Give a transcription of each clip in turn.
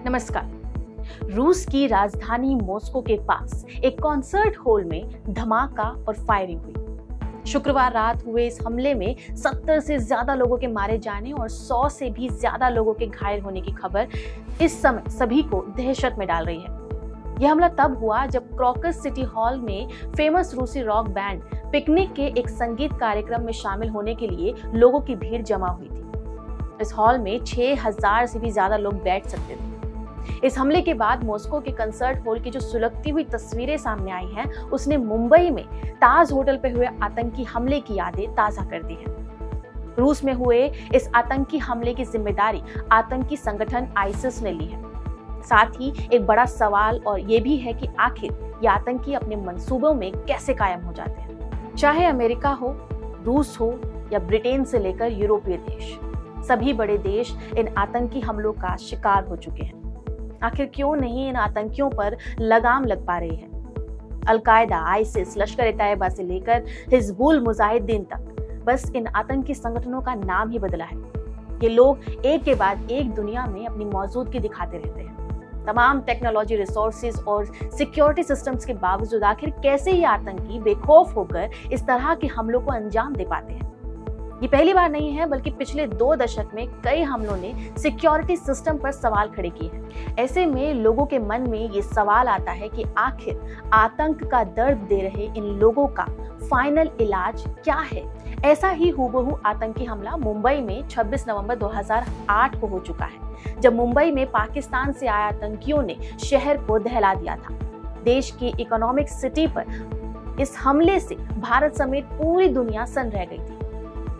नमस्कार। रूस की राजधानी मॉस्को के पास एक कॉन्सर्ट हॉल में धमाका और फायरिंग हुई। शुक्रवार रात हुए इस हमले में 70 से ज्यादा लोगों के मारे जाने और 100 से भी ज्यादा लोगों के घायल होने की खबर इस समय सभी को दहशत में डाल रही है। यह हमला तब हुआ जब क्रॉकस सिटी हॉल में फेमस रूसी रॉक बैंड पिकनिक के एक संगीत कार्यक्रम में शामिल होने के लिए लोगों की भीड़ जमा हुई थी। इस हॉल में 6000 से भी ज्यादा लोग बैठ सकते थे। इस हमले के बाद मॉस्को के कंसर्ट हॉल की जो सुलगती हुई तस्वीरें सामने आई हैं, उसने मुंबई में ताज होटल पर हुए आतंकी हमले की यादें ताजा कर दी हैं। रूस में हुए इस आतंकी हमले की जिम्मेदारी आतंकी संगठन आईसिस ने ली है। साथ ही एक बड़ा सवाल और ये भी है कि आखिर ये आतंकी अपने मंसूबों में कैसे कायम हो जाते हैं। चाहे अमेरिका हो, रूस हो या ब्रिटेन से लेकर यूरोपीय देश, सभी बड़े देश इन आतंकी हमलों का शिकार हो चुके हैं। आखिर क्यों नहीं इन आतंकियों पर लगाम लग पा रही है? अल-कायदा, आईसिस, लश्कर-ए-तैयबा से लेकर हिजबुल मुजाहिदीन तक बस इन आतंकी संगठनों का नाम ही बदला है। ये लोग एक के बाद एक दुनिया में अपनी मौजूदगी दिखाते रहते हैं। तमाम टेक्नोलॉजी, रिसोर्सेज और सिक्योरिटी सिस्टम्स के बावजूद आखिर कैसे ये आतंकी बेखौफ होकर इस तरह के हमलों को अंजाम दे पाते हैं? ये पहली बार नहीं है, बल्कि पिछले 2 दशक में कई हमलों ने सिक्योरिटी सिस्टम पर सवाल खड़े किए हैं। ऐसे में लोगों के मन में ये सवाल आता है कि आखिर आतंक का दर्द दे रहे इन लोगों का फाइनल इलाज क्या है? ऐसा ही हूबहू आतंकी हमला मुंबई में 26 नवंबर 2008 को हो चुका है, जब मुंबई में पाकिस्तान से आए आतंकियों ने शहर को दहला दिया था। देश की इकोनॉमिक सिटी पर इस हमले से भारत समेत पूरी दुनिया सन्न रह गई थी।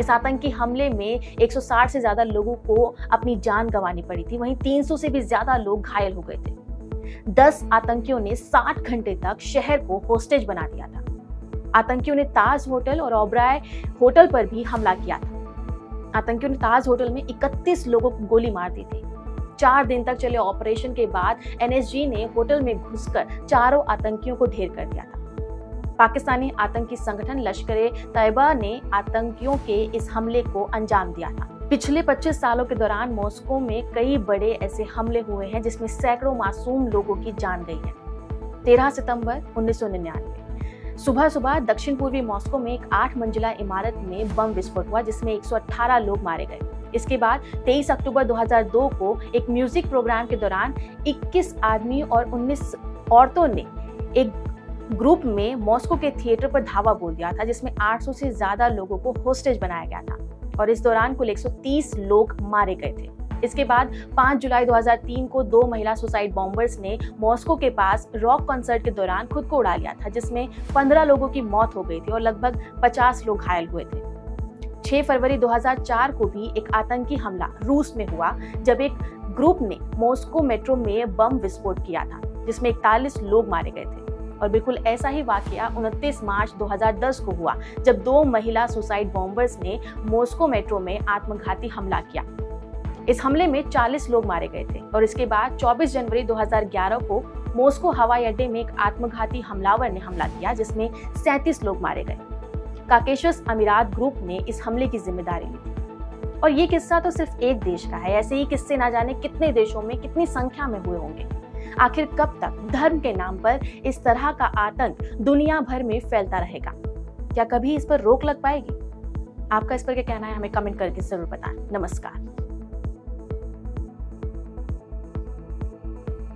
इस आतंकी हमले में 160 से ज्यादा लोगों को अपनी जान गंवानी पड़ी थी, वहीं 300 से भी ज्यादा लोग घायल हो गए थे। 10 आतंकियों ने 60 घंटे तक शहर को होस्टेज बना दिया था। आतंकियों ने ताज होटल और ओबराय होटल पर भी हमला किया था। आतंकियों ने ताज होटल में 31 लोगों को गोली मार दी थी। 4 दिन तक चले ऑपरेशन के बाद एनएसजी ने होटल में घुसकर चारों आतंकियों को ढेर कर दिया था। पाकिस्तानी आतंकी संगठन लश्कर-ए-तैयबा ने आतंकियों के इस हमले को अंजाम दिया था। पिछले 25 सालों के दौरान मॉस्को में कई बड़े ऐसे हमले हुए हैं जिसमें सैकड़ों मासूम लोगों की जान गई है। 13 सितंबर 1999 सुबह दक्षिण पूर्वी मॉस्को में एक 8 मंजिला इमारत में बम विस्फोट हुआ, जिसमें 118 लोग मारे गए। इसके बाद 23 अक्टूबर 2002 को एक म्यूजिक प्रोग्राम के दौरान 21 आदमी और 19 औरतों ने एक ग्रुप में मॉस्को के थिएटर पर धावा बोल दिया था, जिसमें 800 से ज्यादा लोगों को होस्टेज बनाया गया था और इस दौरान कुल 130 लोग मारे गए थे। इसके बाद 5 जुलाई 2003 को 2 महिला सुसाइड बॉम्बर्स ने मॉस्को के पास रॉक कॉन्सर्ट के दौरान खुद को उड़ा लिया था, जिसमें 15 लोगों की मौत हो गई थी और लगभग 50 लोग घायल हुए थे। 6 फरवरी 2004 को भी एक आतंकी हमला रूस में हुआ, जब एक ग्रुप ने मॉस्को मेट्रो में बम विस्फोट किया था, जिसमें 41 लोग मारे गए थे। और बिल्कुल ऐसा ही वाकया 29 मार्च 2010 को हुआ, जब 2 महिला सुसाइड बॉम्बर्स ने मॉस्को मेट्रो में आत्मघाती हमला किया। इस हमले में 40 लोग मारे गए थे और इसके बाद 24 जनवरी 2011 को मॉस्को हवाई अड्डे में एक आत्मघाती हमलावर ने हमला किया, जिसमें 37 लोग मारे गए। काकेशस अमीरात ग्रुप ने इस हमले की जिम्मेदारी ली थी। और ये किस्सा तो सिर्फ एक देश का है, ऐसे ही किस्से ना जाने कितने देशों में कितनी संख्या में हुए होंगे। आखिर कब तक धर्म के नाम पर इस तरह का आतंक दुनिया भर में फैलता रहेगा? क्या कभी इस पर रोक लग पाएगी? आपका इस पर क्या कहना है, हमें कमेंट करके जरूर बताएं। नमस्कार।